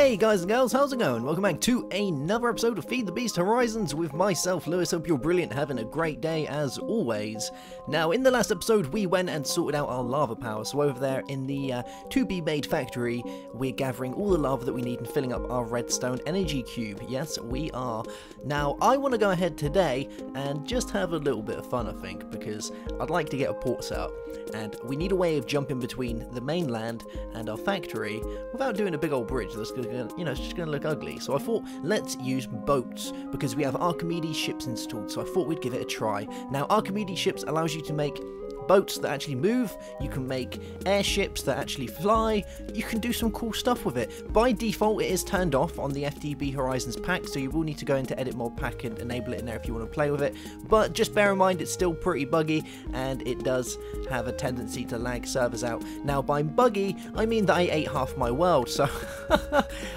Hey guys and girls, how's it going? Welcome back to another episode of Feed the Beast Horizons with myself, Lewis. Hope you're brilliant, having a great day as always. Now, in the last episode, we went and sorted out our lava power. So over there in the to-be-made factory, we're gathering all the lava that we need and filling up our redstone energy cube. Yes, we are. Now, I want to go ahead today and just have a little bit of fun, I think, because I'd like to get a port set up. And we need a way of jumping between the mainland and our factory without doing a big old bridge that's gonna, it's just gonna look ugly. So I thought, let's use boats because we have Archimedes ships installed. So I thought we'd give it a try. Now, Archimedes ships allows you to make boats that actually move, you can make airships that actually fly, you can do some cool stuff with it. By default, it is turned off on the FTB Horizons pack, so you will need to go into Edit Mod Pack and enable it in there if you want to play with it. But just bear in mind, it's still pretty buggy, and it does have a tendency to lag servers out. Now, by buggy, I mean that I ate half my world, so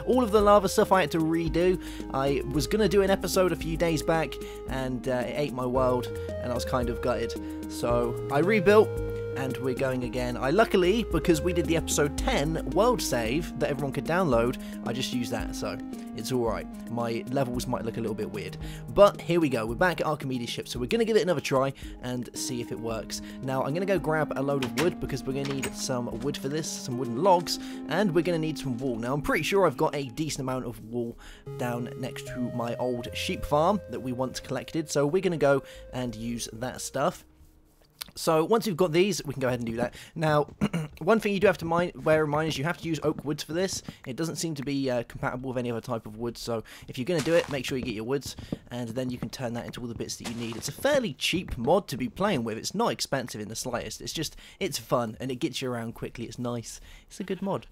all of the lava stuff I had to redo. I was going to do an episode a few days back, and it ate my world, and I was kind of gutted. So I rebuilt, and we're going again. I luckily, because we did the episode 10 world save that everyone could download, I just used that, so it's alright. My levels might look a little bit weird. But here we go, we're back at Archimedes ship, so we're going to give it another try and see if it works. Now, I'm going to go grab a load of wood, because we're going to need some wood for this, some wooden logs, and we're going to need some wool. Now, I'm pretty sure I've got a decent amount of wool down next to my old sheep farm that we once collected, so we're going to go and use that stuff. So once we've got these, we can go ahead and do that. Now, one thing you do have to bear in mind is you have to use oak woods for this. It doesn't seem to be compatible with any other type of wood, so if you're going to do it, make sure you get your woods, and then you can turn that into all the bits that you need. It's a fairly cheap mod to be playing with. It's not expensive in the slightest. It's fun, and it gets you around quickly. It's nice. It's a good mod.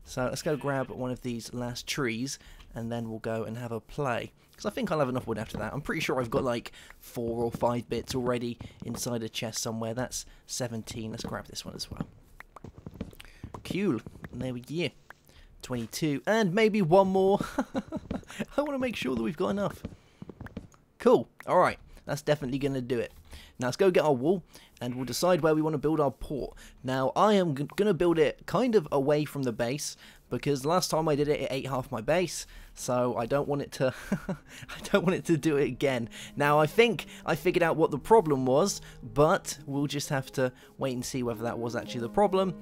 So let's go grab one of these last trees, and then we'll go and have a play. Because I think I'll have enough wood after that. I'm pretty sure I've got like 4 or 5 bits already inside a chest somewhere. That's 17. Let's grab this one as well. Cool. And there we go. 22. And maybe one more. I want to make sure that we've got enough. Cool. Alright. That's definitely going to do it. Now let's go get our wool, and we'll decide where we want to build our port. Now, I am going to build it kind of away from the base, because last time I did it, it ate half my base, so I don't want it to I don't want it to do it again. Now, I think I figured out what the problem was, but we'll just have to wait and see whether that was actually the problem,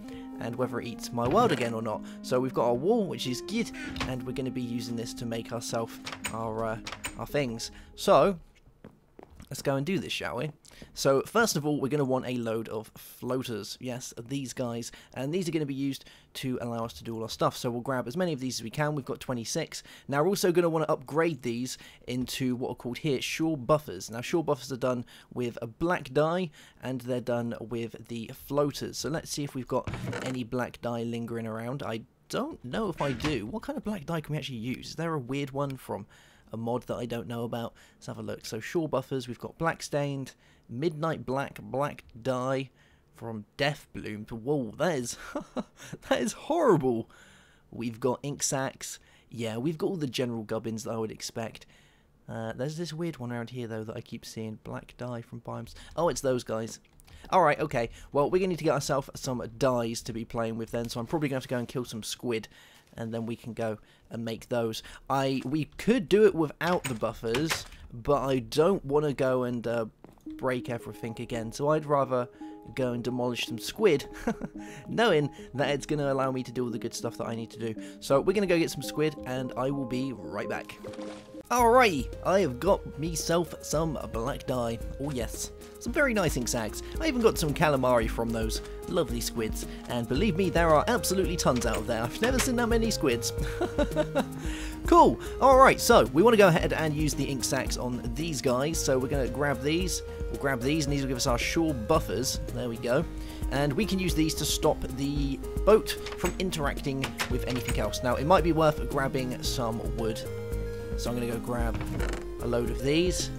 and whether it eats my world again or not. So we've got our wool, which is good, and we're going to be using this to make ourselves our things. So let's go and do this, shall we? So, first of all, we're going to want a load of floaters. Yes, these guys. And these are going to be used to allow us to do all our stuff. So, we'll grab as many of these as we can. We've got 26. Now, we're also going to want to upgrade these into what are called here shore buffers. Now, shore buffers are done with a black dye, and they're done with the floaters. So, let's see if we've got any black dye lingering around. I don't know if I do. What kind of black dye can we actually use? Is there a weird one from a mod that I don't know about? Let's have a look. So shore buffers, we've got black stained, midnight black, black dye from death bloom to whoa, that is that is horrible. We've got ink sacs. Yeah, we've got all the general gubbins that I would expect. There's this weird one around here though that I keep seeing, black dye from biomes. Oh, it's those guys. Alright, okay. Well, we're going to need to get ourselves some dyes to be playing with then, so I'm probably going to have to go and kill some squid, and then we can go and make those. We could do it without the buffers, but I don't want to go and break everything again, so I'd rather go and demolish some squid, knowing that it's going to allow me to do all the good stuff that I need to do. So we're going to go get some squid, and I will be right back. Alright, I have got myself some black dye. Oh yes, some very nice ink sacs. I even got some calamari from those lovely squids, and believe me, there are absolutely tons out of there. I've never seen that many squids. Cool. Alright, so we want to go ahead and use the ink sacs on these guys. So we're going to grab these. We'll grab these, and these will give us our shore buffers. There we go. And we can use these to stop the boat from interacting with anything else. Now, it might be worth grabbing some wood. So I'm going to go grab a load of these.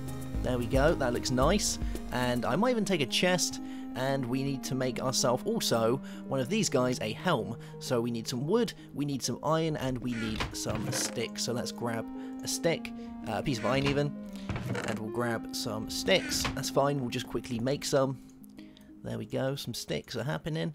There we go. That looks nice. And I might even take a chest. And we need to make ourselves also one of these guys a helm. So we need some wood, we need some iron, and we need some sticks. So let's grab a stick, a piece of iron even, and we'll grab some sticks. That's fine. We'll just quickly make some. There we go. Some sticks are happening.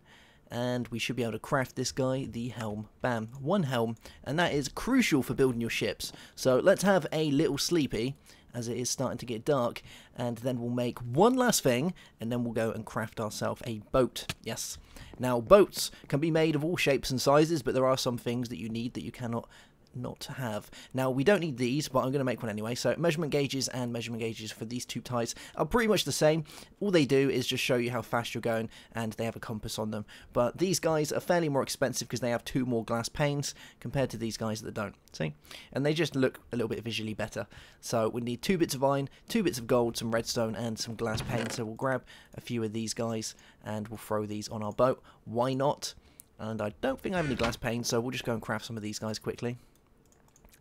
and we should be able to craft this guy the helm. Bam, 1 helm, and that is crucial for building your ships. So let's have a little sleepy, as it is starting to get dark, and then we'll make one last thing, and then we'll go and craft ourselves a boat. Yes. Now, boats can be made of all shapes and sizes, but there are some things that you need that you cannot not have. Now, we don't need these, but I'm going to make one anyway. So measurement gauges and measurement gauges for these 2 types are pretty much the same. All they do is just show you how fast you're going, and they have a compass on them. But these guys are fairly more expensive because they have 2 more glass panes compared to these guys that don't. See? And they just look a little bit visually better. So we need 2 bits of iron, 2 bits of gold, some redstone, and some glass panes. So we'll grab a few of these guys, and we'll throw these on our boat. Why not? And I don't think I have any glass panes, so we'll just go and craft some of these guys quickly.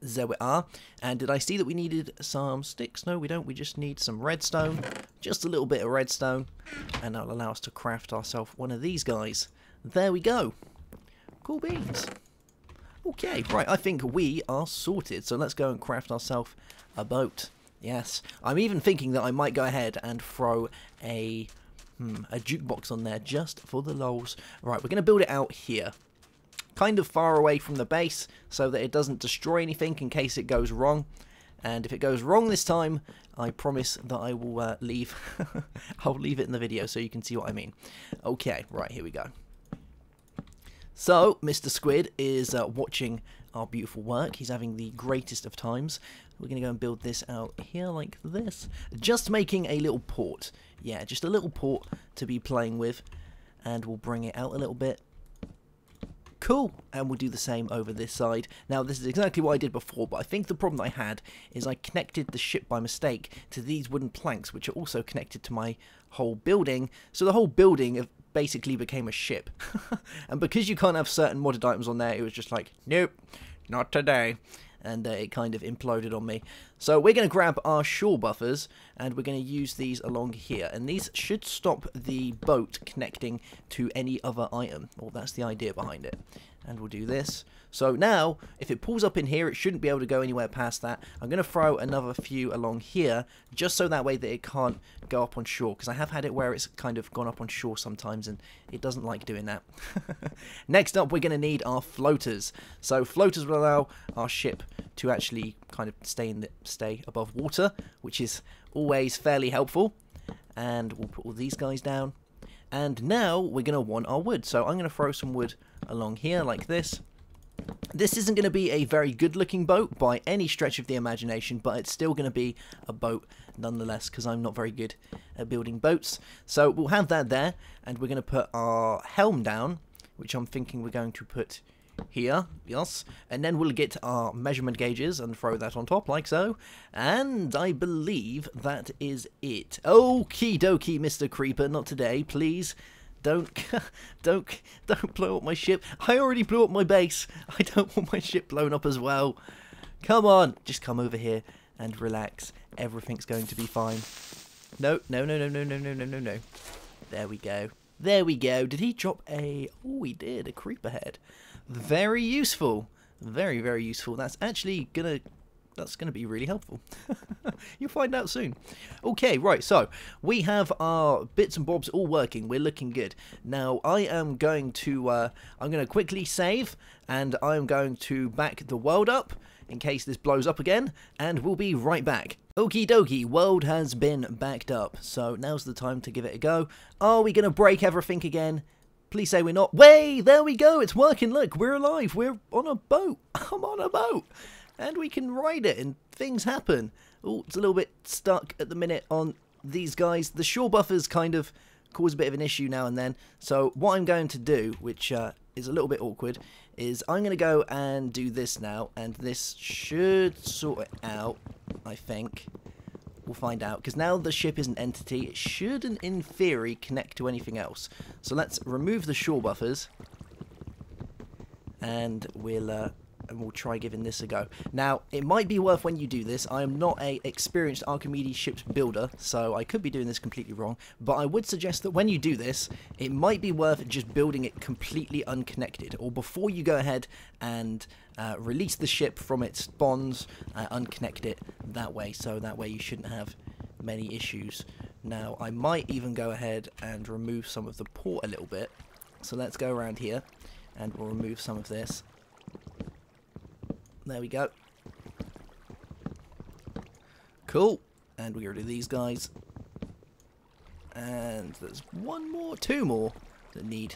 There we are. And did I see that we needed some sticks? No, we don't. We just need some redstone. Just a little bit of redstone. And that'll allow us to craft ourselves one of these guys. There we go. Cool beans. Okay, right. I think we are sorted. So let's go and craft ourselves a boat. Yes. I'm even thinking that I might go ahead and throw a jukebox on there just for the lols. Right, we're going to build it out here. Kind of far away from the base so that it doesn't destroy anything in case it goes wrong. And if it goes wrong this time, I promise that I will leave. I'll leave it in the video so you can see what I mean. Okay, right, here we go. So, Mr. Squid is watching our beautiful work. He's having the greatest of times. We're going to go and build this out here like this. Just making a little port. Yeah, just a little port to be playing with. And we'll bring it out a little bit. Cool, and we'll do the same over this side. Now, this is exactly what I did before, but I think the problem I had is I connected the ship by mistake to these wooden planks, which are also connected to my whole building. So the whole building basically became a ship. And because you can't have certain modded items on there, it was just like, nope, not today. And it kind of imploded on me. So we're going to grab our shore buffers, and we're going to use these along here. And these should stop the boat connecting to any other item. Well, that's the idea behind it. And we'll do this. So now, if it pulls up in here, it shouldn't be able to go anywhere past that. I'm going to throw another few along here, just so that way that it can't go up on shore. Because I have had it where it's kind of gone up on shore sometimes, and it doesn't like doing that. Next up, we're going to need our floaters. So floaters will allow our ship to actually kind of stay above water, which is always fairly helpful. And we'll put all these guys down. And now we're going to want our wood. So I'm going to throw some wood along here like this. This isn't going to be a very good looking boat by any stretch of the imagination, but it's still going to be a boat nonetheless, because I'm not very good at building boats. So we'll have that there, and we're going to put our helm down, which I'm thinking we're going to put here, yes, and then we'll get our measurement gauges and throw that on top like so, and I believe that is it. Okie dokie, Mr. Creeper, not today, please. Don't blow up my ship. I already blew up my base. I don't want my ship blown up as well. Come on, just come over here and relax. Everything's going to be fine. No. There we go. There we go. Did he drop a... Oh, he did. A creeper head. Very useful. Very, very useful. That's actually gonna... That's going to be really helpful. You'll find out soon. Okay, right, so we have our bits and bobs all working. We're looking good. Now, I am going to I'm going to quickly save, and I'm going to back the world up in case this blows up again, and we'll be right back. Okie dokie, world has been backed up, so now's the time to give it a go. Are we going to break everything again? Please say we're not. Way, there we go, it's working, look, we're alive, we're on a boat. I'm on a boat. And we can ride it, and things happen. Oh, it's a little bit stuck at the minute on these guys. The shore buffers kind of cause a bit of an issue now and then. So what I'm going to do, which is a little bit awkward, is I'm going to go and do this now. And this should sort it out, I think. We'll find out. Because now the ship is an entity, it shouldn't, in theory, connect to anything else. So let's remove the shore buffers. And we'll try giving this a go. Now, it might be worth when you do this. I am not a experienced Archimedes ships builder, so I could be doing this completely wrong, but I would suggest that when you do this, it might be worth just building it completely unconnected, or before you go ahead and release the ship from its bonds, unconnect it that way, so that way you shouldn't have many issues. Now, I might even go ahead and remove some of the port a little bit, So let's go around here and we'll remove some of this. There we go. Cool. And we get rid of these guys. And there's two more that need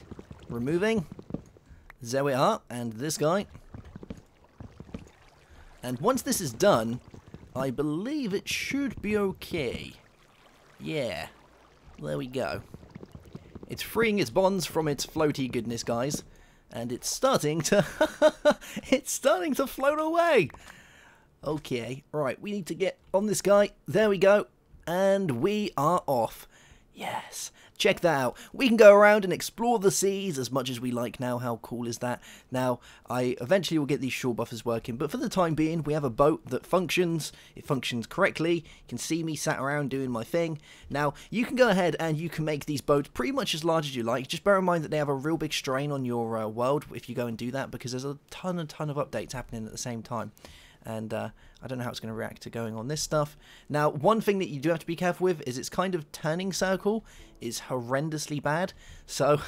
removing. There we are. And this guy. And once this is done, I believe it should be okay. Yeah. There we go. It's freeing its bonds from its floaty goodness, guys. And it's starting to... it's starting to float away. Okay. Right, we need to get on this guy. There we go. And we are off. Yes. Check that out. We can go around and explore the seas as much as we like now. How cool is that? Now, I eventually will get these shore buffers working, but for the time being, we have a boat that functions. It functions correctly. You can see me sat around doing my thing. Now, you can go ahead and you can make these boats pretty much as large as you like. Just bear in mind that they have a real big strain on your world if you go and do that, because there's a ton of updates happening at the same time. And I don't know how it's going to react to going on this stuff. Now, one thing that you do have to be careful with is its kind of turning circle is horrendously bad. So,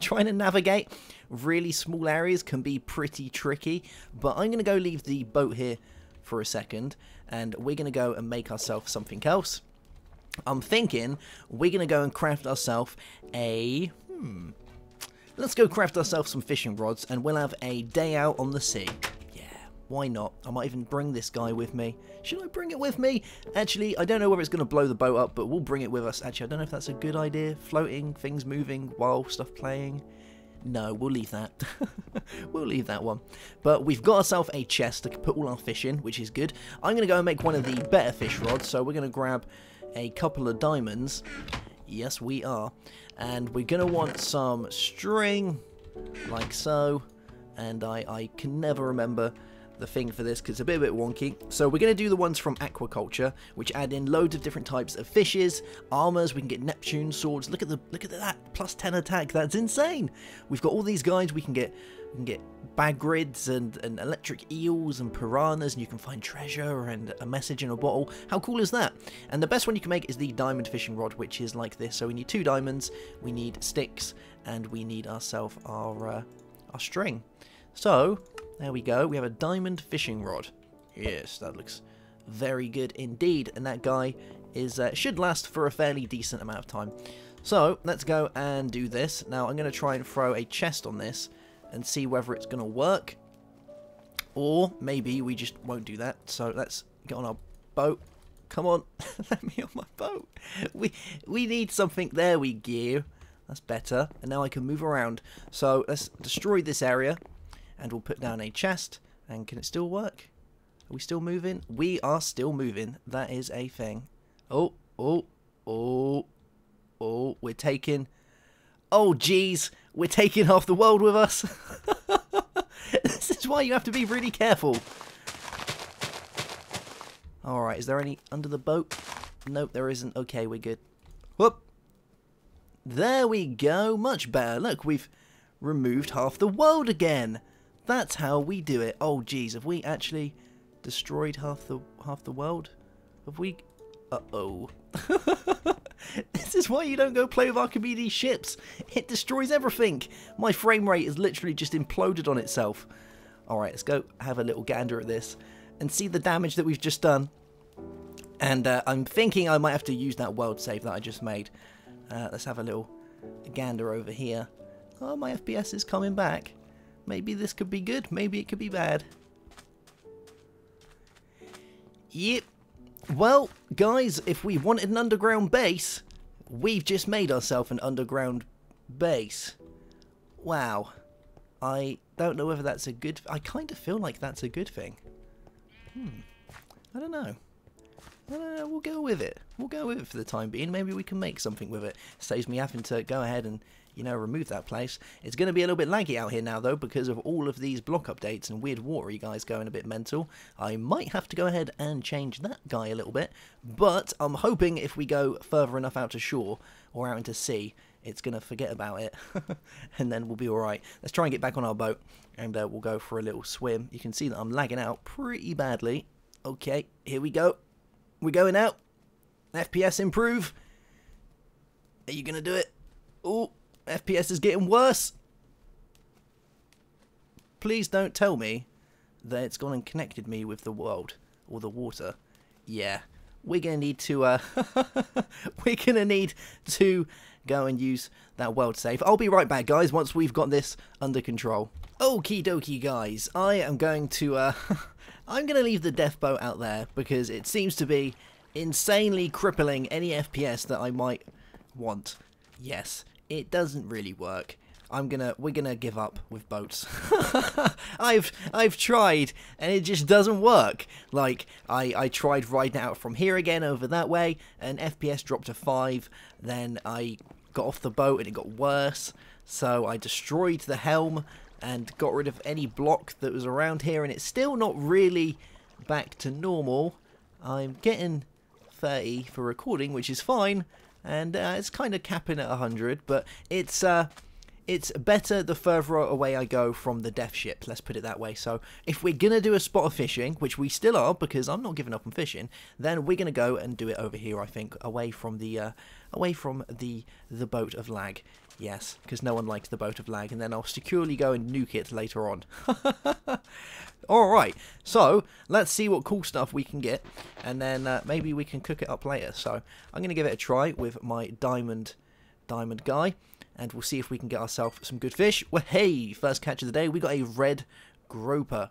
trying to navigate really small areas can be pretty tricky. But I'm going to go leave the boat here for a second. And we're going to go and make ourselves something else. I'm thinking we're going to go and craft ourselves a... Let's go craft ourselves some fishing rods. And we'll have a day out on the sea. Why not? I might even bring this guy with me. Should I bring it with me? Actually, I don't know whether it's going to blow the boat up, but we'll bring it with us. Actually, I don't know if that's a good idea. Floating, things moving while stuff playing. No, we'll leave that. We'll leave that one. But we've got ourselves a chest to put all our fish in, which is good. I'm going to go and make one of the better fish rods. So we're going to grab a couple of diamonds. Yes, we are. And we're going to want some string, like so. And I can never remember the thing for this because it's a bit wonky. So we're going to do the ones from aquaculture, which add in loads of different types of fishes, armors. We can get Neptune swords. Look at that plus 10 attack. That's insane. We've got all these guys. We can get bagrids and electric eels and piranhas, and you can find treasure and a message in a bottle. How cool is that? And the best one you can make is the diamond fishing rod, which is like this. So we need 2 diamonds, we need sticks, and we need ourselves our string. So there we go. We have a diamond fishing rod. Yes, that looks very good indeed. And that guy is should last for a fairly decent amount of time. So let's go and do this. Now I'm going to try and throw a chest on this and see whether it's going to work. Or maybe we just won't do that. So let's get on our boat. Come on. Let me on my boat. We need something. There we go. That's better. And now I can move around. So let's destroy this area. And we'll put down a chest. And can it still work? Are we still moving? We are still moving. That is a thing. Oh, we're taking... Oh, geez. We're taking half the world with us. This is why you have to be really careful. Alright, is there any under the boat? Nope, there isn't. Okay, we're good. Whoop. There we go. Much better. Look, we've removed half the world again. That's how we do it. Oh, geez. Have we actually destroyed half the world? Have we... Uh-oh. This is why you don't go play with Archimedes ships. It destroys everything. My frame rate is literally just imploded on itself. Alright, let's go have a little gander at this and see the damage that we've just done. And I'm thinking I might have to use that world save that I just made. Let's have a little gander over here. Oh, my FPS is coming back. Maybe this could be good. Maybe it could be bad. Yep. Well, guys, if we wanted an underground base, we've just made ourselves an underground base. Wow. I don't know whether that's a good... I kind of feel like that's a good thing. I don't know. We'll go with it. We'll go with it for the time being. Maybe we can make something with it. Saves me having to go ahead and, you know, remove that place. It's going to be a little bit laggy out here now, though, because of all of these block updates and weird watery guys going a bit mental. I might have to go ahead and change that guy a little bit. But I'm hoping if we go further enough out to shore or out into sea, it's going to forget about it. And then we'll be alright. Let's try and get back on our boat. And we'll go for a little swim. You can see that I'm lagging out pretty badly. Okay, here we go. We're going out. FPS improve. Are you going to do it? Oh, FPS is getting worse. Please don't tell me that it's gone and connected me with the world or the water. Yeah, we're gonna need to go and use that world save. I'll be right back, guys, once we've got this under control. Okie dokie, guys. I am going to I'm gonna leave the death boat out there because it seems to be insanely crippling any FPS that I might want. Yes, it doesn't really work. We're gonna give up with boats. I've tried and it just doesn't work. Like I tried riding out from here again over that way and FPS dropped to 5. Then I got off the boat and it got worse. So I destroyed the helm and got rid of any block that was around here, and it's still not really back to normal. I'm getting 30 for recording, which is fine, and it's kind of capping at 100, but it's better the further away I go from the death ship, let's put it that way. So if we're gonna do a spot of fishing, which we still are because I'm not giving up on fishing, then we're gonna go and do it over here, I think, away from the boat of lag. Yes, because no one likes the boat of lag, and then I'll securely go and nuke it later on. Alright, so let's see what cool stuff we can get, and then maybe we can cook it up later. So I'm going to give it a try with my diamond guy, and we'll see if we can get ourselves some good fish. Well, hey, first catch of the day, we got a red grouper.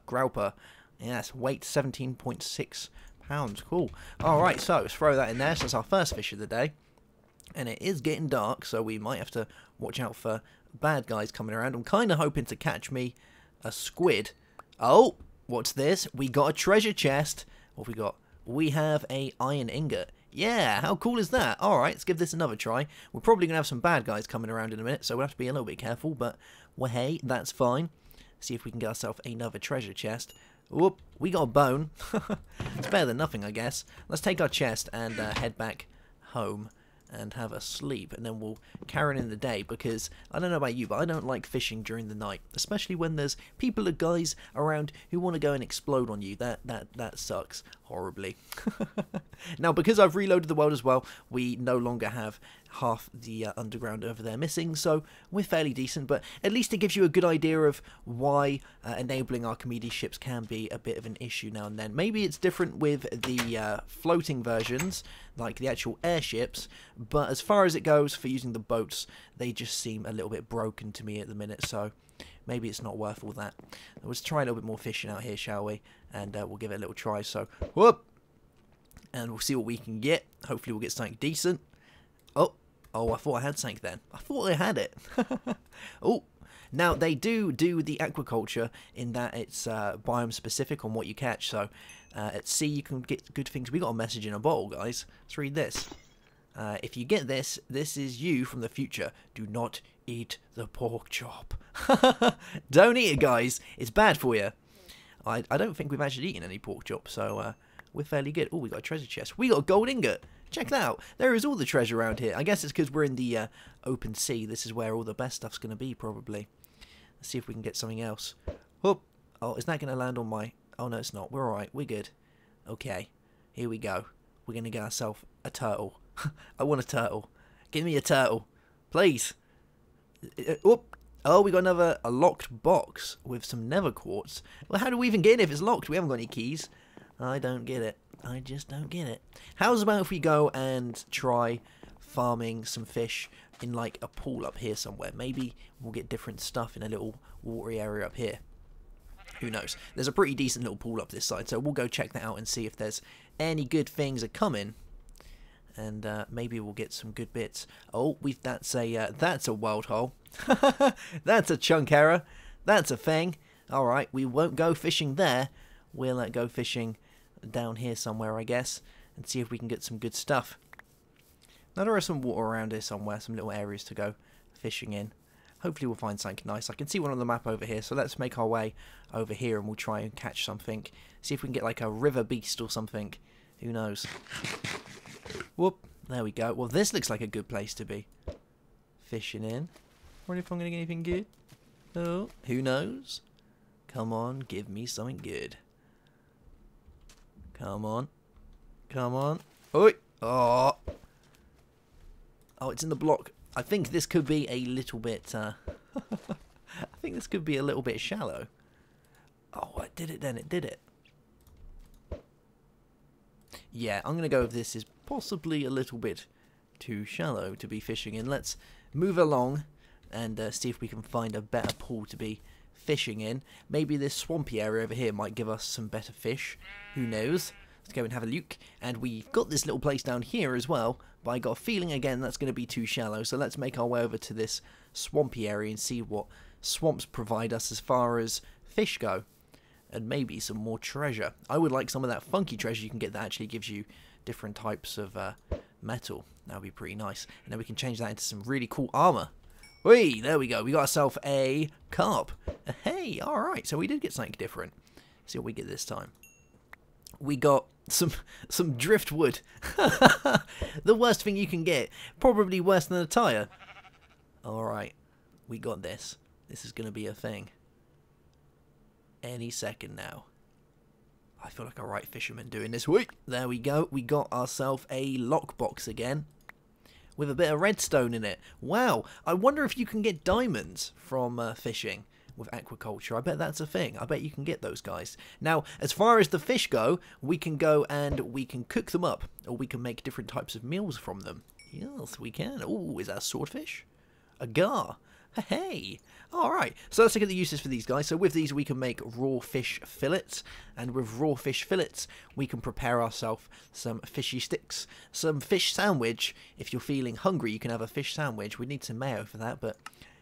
Yes, weight 17.6 pounds. Cool. Alright, so let's throw that in there. So that's our first fish of the day. And it is getting dark, so we might have to watch out for bad guys coming around. I'm kind of hoping to catch me a squid. Oh, what's this? We got a treasure chest. What have we got? We have a iron ingot. Yeah, how cool is that? Alright, let's give this another try. We're probably going to have some bad guys coming around in a minute, so we'll have to be a little bit careful, but, well, hey, that's fine. See if we can get ourselves another treasure chest. Whoop, we got a bone. It's better than nothing, I guess. Let's take our chest and head back home and have a sleep, and then we'll carry on in the day, because I don't know about you, but I don't like fishing during the night, especially when there's people or guys around who want to go and explode on you. That sucks horribly. Now, because I've reloaded the world as well, we no longer have half the underground over there missing, so we're fairly decent, but at least it gives you a good idea of why enabling Archimedes ships can be a bit of an issue now and then. Maybe it's different with the floating versions, like the actual airships, but as far as it goes for using the boats, they just seem a little bit broken to me at the minute, so maybe it's not worth all that. Let's try a little bit more fishing out here, shall we? And we'll give it a little try, so whoop! And we'll see what we can get. Hopefully we'll get something decent. Oh, I thought I had something then. I thought I had it. Oh, now they do the aquaculture in that it's biome specific on what you catch. So at sea you can get good things. We got a message in a bottle, guys. Let's read this. If you get this, this is you from the future. Do not eat the pork chop. Don't eat it, guys. It's bad for you. I don't think we've actually eaten any pork chop, so we're fairly good. Oh, we got a treasure chest. We got a gold ingot. Check that out. There is all the treasure around here. I guess it's because we're in the open sea. This is where all the best stuff's going to be, probably. Let's see if we can get something else. Oh, is that going to land on my... Oh, no, it's not. We're alright. We're good. Okay. Here we go. We're going to get ourselves a turtle. I want a turtle. Give me a turtle. Please. Oh, we got a locked box with some nether quartz. Well, how do we even get in if it's locked? We haven't got any keys. I don't get it. I just don't get it. How's about if we go and try farming some fish in like a pool up here somewhere? Maybe we'll get different stuff in a little watery area up here. Who knows? There's a pretty decent little pool up this side, so we'll go check that out and see if there's any good things are coming. And maybe we'll get some good bits. Oh, that's a world hole. That's a chunk error. That's a thing. All right, we won't go fishing there. We'll go fishing down here somewhere, I guess, and see if we can get some good stuff. Now there is some water around here somewhere, some little areas to go fishing in. Hopefully we'll find something nice. I can see one on the map over here, so let's make our way over here and we'll try and catch something. See if we can get like a river beast or something. Who knows? Whoop, there we go. Well, this looks like a good place to be fishing in. Wonder if I'm going to get anything good. Oh, who knows? Come on, give me something good. Come on. Come on. Oi! Oh! Oh, it's in the block. I think this could be a little bit... I think this could be a little bit shallow. Oh, it did it then. It did it. Yeah, I'm going to go with this is possibly a little bit too shallow to be fishing in. Let's move along and see if we can find a better pool to be fishing in. Maybe this swampy area over here might give us some better fish. Who knows? Let's go and have a look. And we've got this little place down here as well, but I got a feeling again that's going to be too shallow. So let's make our way over to this swampy area and see what swamps provide us as far as fish go. And maybe some more treasure. I would like some of that funky treasure you can get that actually gives you different types of metal. That would be pretty nice. And then we can change that into some really cool armor. Whee! There we go. We got ourselves a carp. Hey, alright. So we did get something different. Let's see what we get this time. We got some driftwood. The worst thing you can get. Probably worse than a tire. Alright. We got this. This is going to be a thing. Any second now. I feel like a right fisherman doing this. Wait, there we go. We got ourselves a lockbox again with a bit of redstone in it. Wow, I wonder if you can get diamonds from fishing with aquaculture. I bet that's a thing. I bet you can get those guys. Now, as far as the fish go, we can go and we can cook them up, or we can make different types of meals from them. Yes, we can. Oh, is that a swordfish? A gar. Hey, alright, so let's look at the uses for these guys. So with these we can make raw fish fillets, and with raw fish fillets we can prepare ourselves some fishy sticks, some fish sandwich. If you're feeling hungry you can have a fish sandwich. We need some mayo for that, but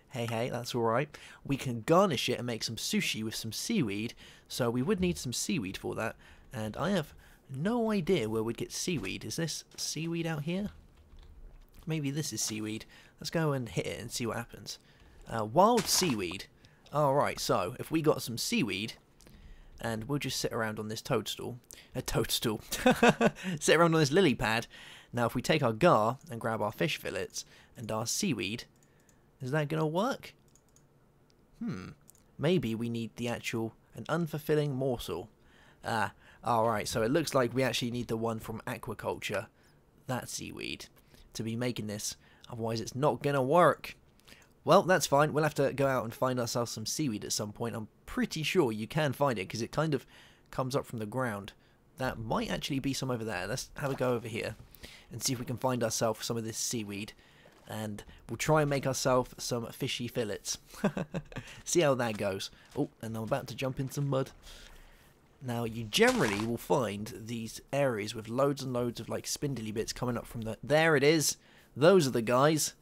hey, that's alright. We can garnish it and make some sushi with some seaweed, so we would need some seaweed for that, and I have no idea where we'd get seaweed. Is this seaweed out here? Maybe this is seaweed. Let's go and hit it and see what happens. Wild seaweed. Alright, so if we got some seaweed, and we'll just sit around on this toadstool. Sit around on this lily pad. Now if we take our gar and grab our fish fillets and our seaweed, is that going to work? Maybe we need the actual, an unfulfilling morsel. Alright, so it looks like we actually need the one from aquaculture, that seaweed, to be making this. Otherwise it's not going to work. Well, that's fine. We'll have to go out and find ourselves some seaweed at some point. I'm pretty sure you can find it because it kind of comes up from the ground. That might actually be some over there. Let's have a go over here and see if we can find ourselves some of this seaweed. And we'll try and make ourselves some fishy fillets. See how that goes. Oh, and I'm about to jump in some mud. Now, you generally will find these areas with loads and loads of like spindly bits coming up from the... There it is. Those are the guys.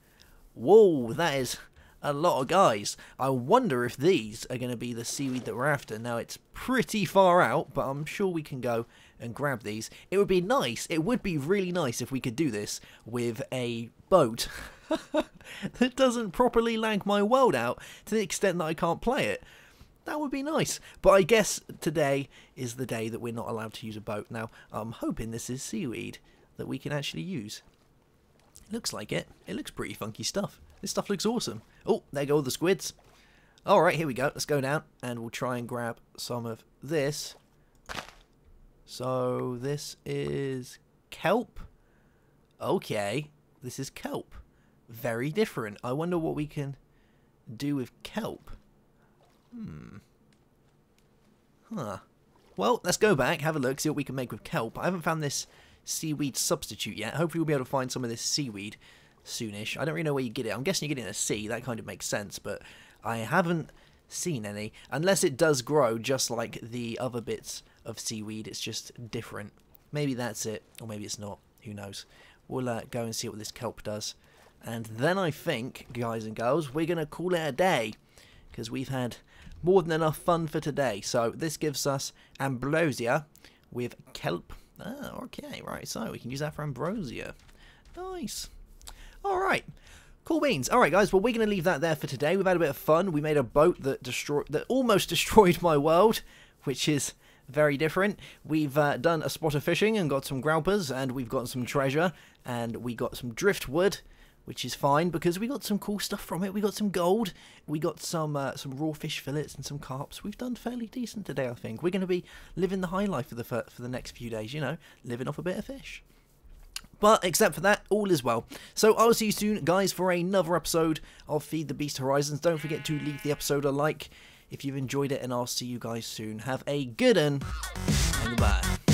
Whoa, that is a lot of guys. I wonder if these are going to be the seaweed that we're after. Now, it's pretty far out, but I'm sure we can go and grab these. It would be nice, it would be really nice if we could do this with a boat that doesn't properly lag my world out to the extent that I can't play it. That would be nice. But I guess today is the day that we're not allowed to use a boat. Now, I'm hoping this is seaweed that we can actually use. Looks like it. It looks pretty funky stuff. This stuff looks awesome. Oh, there go all the squids. Alright, here we go. Let's go down and we'll try and grab some of this. So, this is kelp. Okay, this is kelp. Very different. I wonder what we can do with kelp. Huh. Well, let's go back, have a look, see what we can make with kelp. I haven't found this seaweed substitute yet. Hopefully we'll be able to find some of this seaweed soonish. I don't really know where you get it. I'm guessing you get it in a sea. That kind of makes sense, but I haven't seen any. Unless it does grow just like the other bits of seaweed. It's just different. Maybe that's it, or maybe it's not. Who knows? We'll go and see what this kelp does. And then I think, guys and girls, we're going to call it a day, because we've had more than enough fun for today. So this gives us ambrosia with kelp. Ah, okay, right, so we can use that for ambrosia. Nice. Alright, cool beans. Alright guys, well we're going to leave that there for today. We've had a bit of fun. We made a boat that almost destroyed my world, which is very different. We've done a spot of fishing and got some groupers, and we've got some treasure, and we got some driftwood, which is fine because we got some cool stuff from it. We got some gold, we got some raw fish fillets and some carps. We've done fairly decent today, I think. We're going to be living the high life for the next few days, you know, living off a bit of fish. But except for that, all is well. So I'll see you soon, guys, for another episode of Feed the Beast Horizons. Don't forget to leave the episode a like if you've enjoyed it, and I'll see you guys soon. Have a good one, and goodbye.